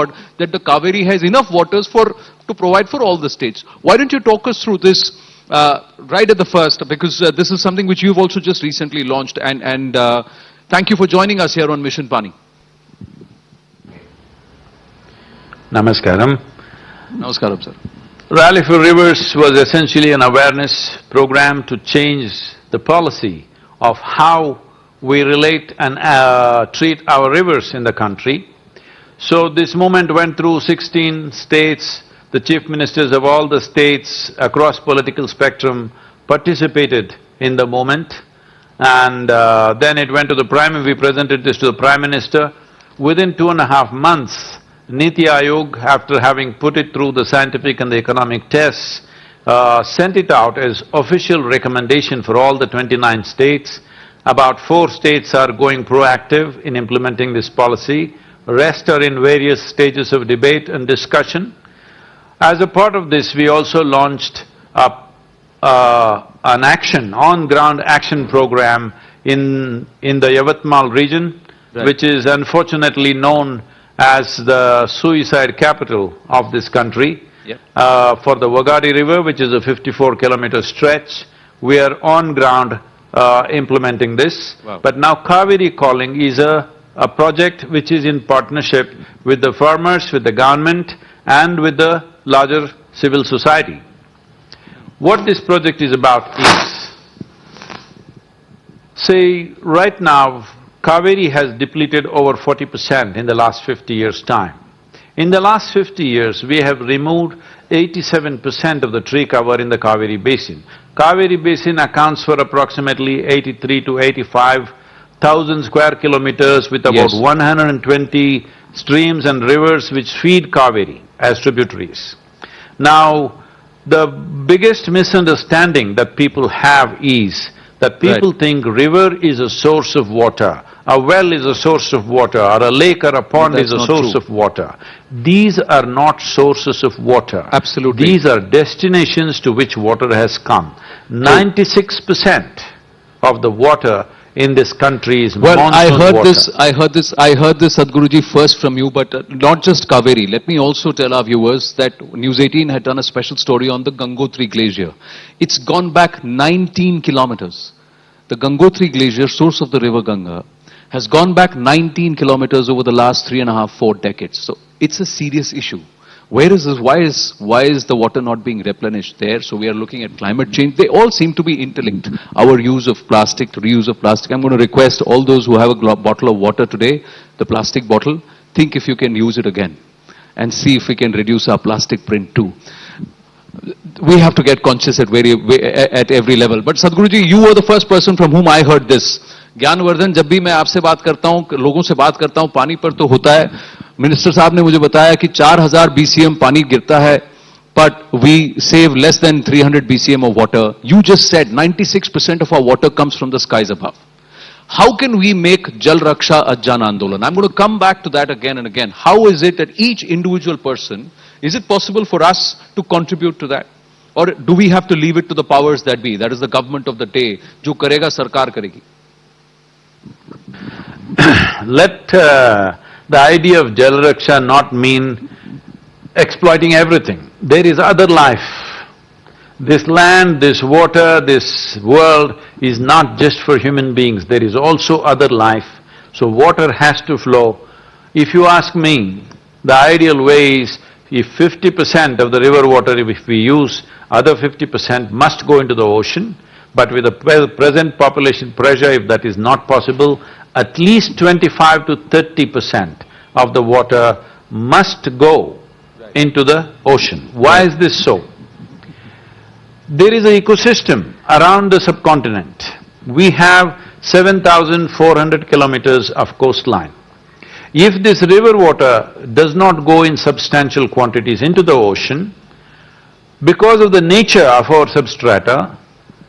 that the Cauvery has enough waters to provide for all the states. Why don't you talk us through this right at the first, because this is something which you've also just recently launched, and thank you for joining us here on Mission Paani. Namaskaram. Namaskaram, sir. Rally for Rivers was essentially an awareness program to change the policy of how we relate and treat our rivers in the country. So this movement went through 16 states. The chief ministers of all the states across political spectrum participated in the movement, and then it went to the we presented this to the Prime Minister. Within 2.5 months, Niti Aayog, after having put it through the scientific and the economic tests, sent it out as official recommendation for all the 29 states. About 4 states are going proactive in implementing this policy, rest are in various stages of debate and discussion. As a part of this, we also launched an action, on-ground action program in the Yavatmal region, right, which is unfortunately known as the suicide capital of this country. Yep. For the Wagadi River, which is a 54-kilometer stretch, we are on ground implementing this. Wow. But now Cauvery Calling is a project which is in partnership with the farmers, with the government and with the larger civil society. What this project is about is, say, right now, Cauvery has depleted over 40% in the last 50 years' time. In the last 50 years, we have removed 87% of the tree cover in the Cauvery basin. Cauvery basin accounts for approximately 83 to 85,000 square kilometers with about Yes. 120 streams and rivers which feed Cauvery as tributaries. Now, the biggest misunderstanding that people have is that people think river is a source of water, a well is a source of water, or a lake or a pond is a source of water. These are not sources of water. Absolutely. These are destinations to which water has come. 96% of the water in this country is monsoon water. I heard this, Sadhguruji, first from you, but not just Cauvery. Let me also tell our viewers that News18 had done a special story on the Gangotri Glacier. It's gone back 19 kilometers. The Gangotri Glacier, source of the river Ganga, has gone back 19 kilometers over the last 3.5, 4 decades. So it's a serious issue. Where is this? Why is the water not being replenished there? So we are looking at climate change. They all seem to be interlinked. Our use of plastic, reuse of plastic. I'm going to request all those who have a bottle of water today, the plastic bottle, think if you can use it again and see if we can reduce our plastic print too. We have to get conscious at every level. But Sadhguruji, you were the first person from whom I heard this. ज्ञानवर्धन, जब भी मैं आपसे बात करता हूँ, लोगों से बात करता हूँ, पानी पर तो होता है, मिनिस्टर साहब ने मुझे बताया कि 4000 BCM पानी गिरता है, but we save less than 300 BCM of water. You just said 96% of our water comes from the skies above. How can we make Jal Raksha a Jan Andolan? I'm going to come back to that again and again. How is it that each individual person, is it possible for us to contribute to that? Or do we have to leave it to the powers that be? That is the government of the day. Jo karega, sarkar karegi. Let the idea of Jal Raksha not mean exploiting everything. There is other life. This land, this water, this world is not just for human beings, there is also other life. So water has to flow. If you ask me, the ideal way is if 50% of the river water, if we use, other 50% must go into the ocean. But with the present population pressure, if that is not possible, at least 25 to 30% of the water must go into the ocean. Why is this so? There is an ecosystem around the subcontinent. We have 7,400 kilometers of coastline. If this river water does not go in substantial quantities into the ocean, because of the nature of our substrata,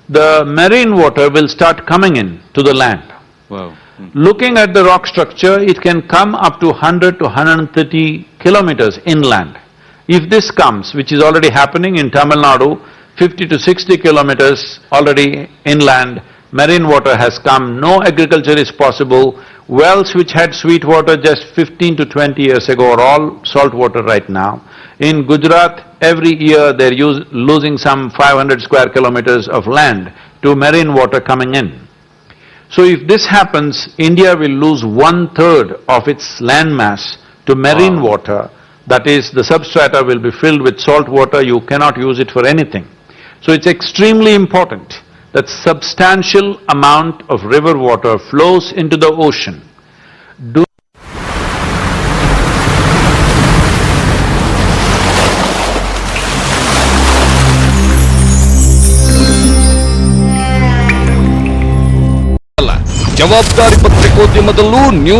the marine water will start coming in to the land. Wow. Looking at the rock structure, it can come up to 100 to 130 kilometers inland. If this comes, which is already happening in Tamil Nadu, 50 to 60 kilometers already inland, marine water has come, no agriculture is possible. Wells which had sweet water just 15 to 20 years ago are all salt water right now. In Gujarat, every year they're losing some 500 square kilometers of land to marine water coming in. So if this happens, India will lose 1/3 of its land mass to marine water. That is, the substrata will be filled with salt water, you cannot use it for anything. So it's extremely important that substantial amount of river water flows into the ocean. Do ಜವಾಬ್ದಾರಿ ಪತ್ರಿಕೋದ್ಯಮದಲ್ಲೂ news